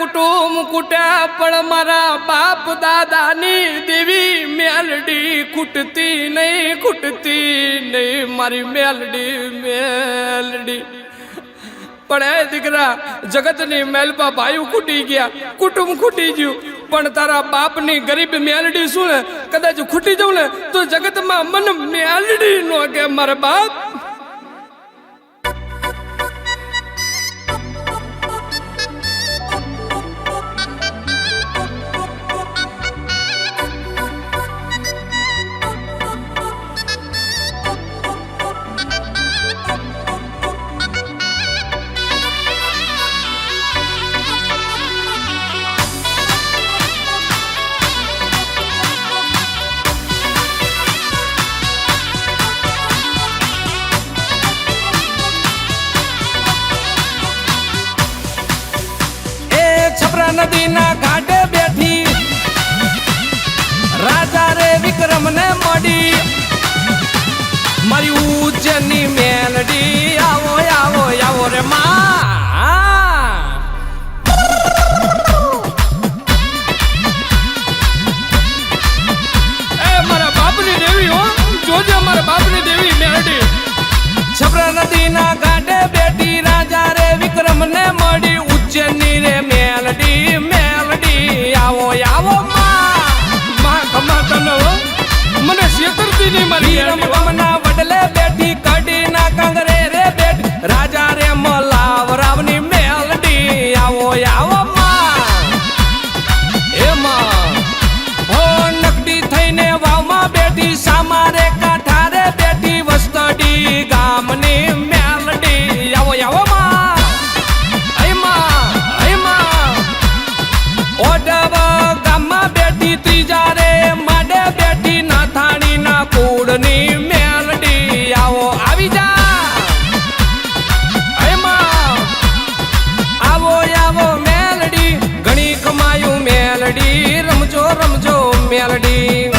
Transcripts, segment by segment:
કુટુંબ કુટ્યા પણ મારા બાપ દાદાની દેવી મેલડી ખૂટતી નહીં મારી મેલડી મેલડી પણ એ દીકરા જગતની મેલપા ભાઈઓ ખૂટી ગયા કુટુંબ ખૂટી ગયું પણ તારા બાપની ગરીબ મેલડી શું ને કદાચ ખૂટી જાઉં ને તો જગતમાં મને મેલડી નો કે મારા બાપ નદીના ઘાટે બેઠી રાજા રે વિક્રમ ને મળી મારી ઉજ્જૈનની મેલડી આવો આવો આવો રે માં એ મારા બાપની દેવી હો જોજે મારા બાપની દેવી મેલડી છપરા નદીના ઘાટે બેઠી રાજા રે વિક્રમ ને મળી ઉજ્જૈનની રે મેલડી મેલડી આવો આવો માં ખમા તને મને શેતરતી નહીં મારી રમના વડલે બેઠી કડી ના કંગરે રે બેઠ રાજા રે મલાવ રાવની મેલડી આવો આવો માં એ માં હો નકડી થઈને વાવમાં બેઠી સામારે કાંઠારે બેઠી વસ્તડી ગામની મેલડી આવો આવો કુળની મેલડી આવો આવી જા આવો આવો મેલડી ઘણી કમાયું મેલડી રમજો રમજો મેલડી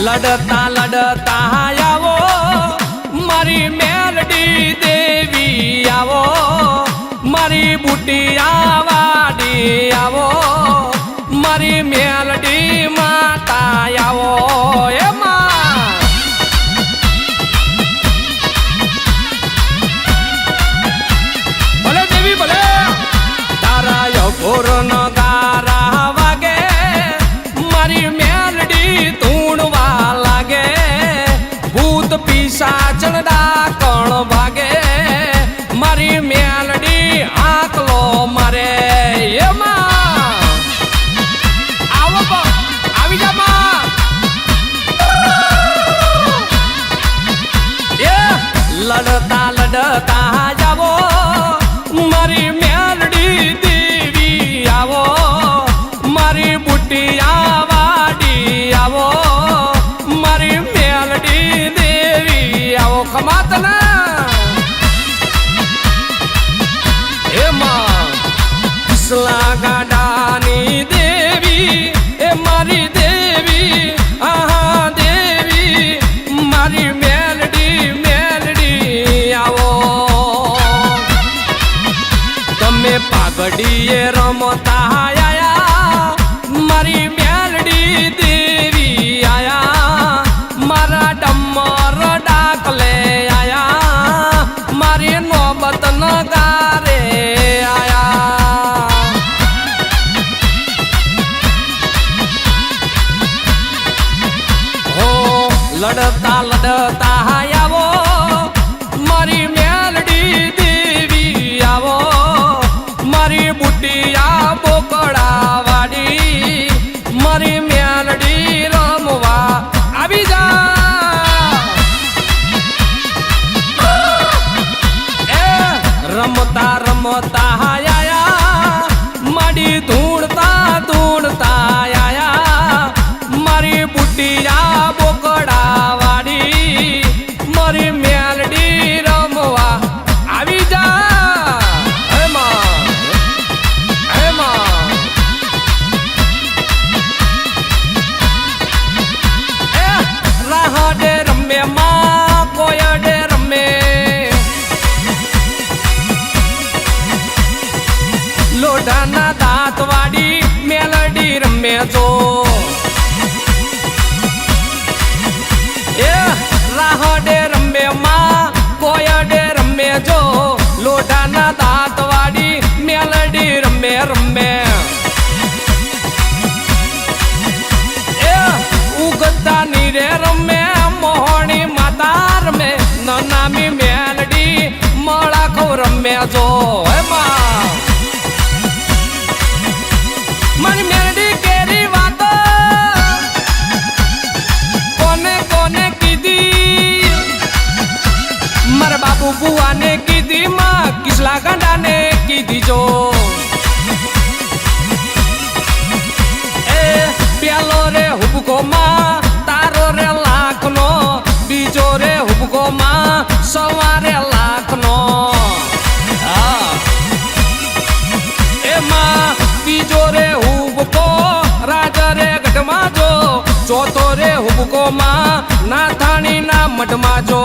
લડતા લડતા આવો મારી મેલડી દેવી આવો મારી બુટિયા વાડી આવો મારી મેલડી માતા આવો એમાં ભલે દેવી ભલે તારા યકોર ન ગારા વાગે મારી મેલડી ધૂણવા લાગે ભૂત પિશાચન ડાકણ ભાગે મારી મેલડી આકલો મારે એમાં આવો આવી જા માં એ લડતા લડતા જાવો મારી મેલડી દેવી આવો મારી બુટિયા વાડી આવો મારી મેલડી દેવી આવો ખમાતના એમાં કિસલા ગાડાની દેવી એ મારી દેવી આહા દેવી મારી મેલડી મેલડી આવો તમે પાઘડીએ રમતા આયા મારી મેલડી દેવી આયા મારા ડમર ડાકલે આયા મારી નોબત નગારે આયા હો લડતા લડતા આવો મારી મેલડી દેવી આવો મારી બુટિયા બોકડા વાડી મારી મેલડી રમવા આવી જા એ રમતા રમતા આયા માડી ધૂણતા ધૂણતા આયા મારી બુટિયા બોકડા જો એ રાહડે રમે માં કોયડે રમે જો લોઢાના દાંત વાળી મેલડી રમે રમે એ ઉગતા નીરે રમે મોહણી માતા રમે નામી મેલડી મળાખો રમે જો એમાં મારી મેલડી કેરી વાતો કોને કોને કીધી મારા બાપુ બુઆને કીધી માં કિસલા ગાંડાને કીધી જો એ પેલો રે હુબકો માં તારો રે લાખનો બીજો રે હુબકો માં સવારે લાખનો એમાં બીજો રે હુબકો રાજા રે ગઢમાં જો ચોથો રે હુબકો માં નાથાણી ના મઢમાં જો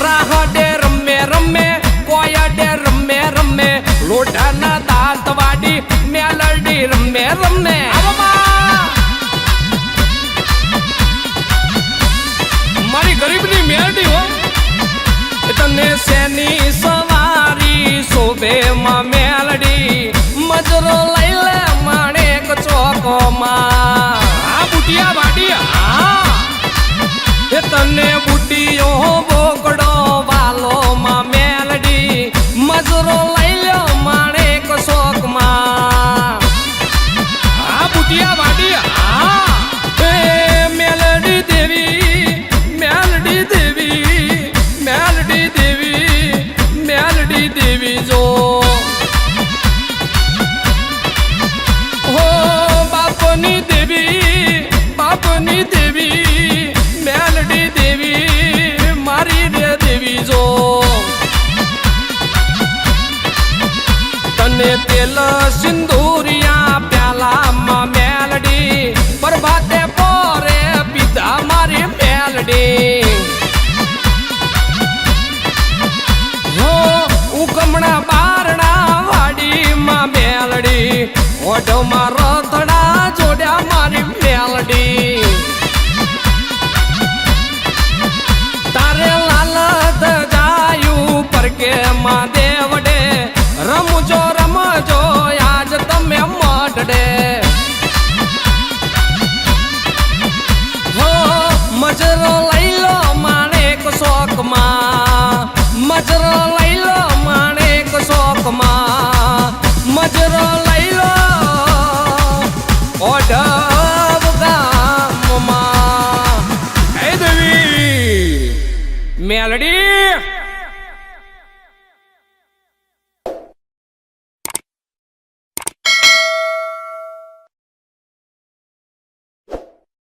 રાહડે રમે રમે કોયડે રમે રમે લોઢાના દાંત વાડી મેલડી રમે રમે મારી ગરીબની મેલડી હો તને શેની સવારી શોભે માં મેલડી મજરો લઈ લે માણેક ચોકમાં આ બુટિયા વાડી એ તને બુટીઓ બોકડો વાલો માં મેલડી મજરો લઈ લ્યો માણેક શોકમાં આ બુટિયા વાડી મેલડી દેવી મેલડી દેવી મેલડી દેવી મેલડી દેવી જો હો બાપની દેવી મેલડી દેવી મારી રે દેવી જો તને તેલ સિંધુ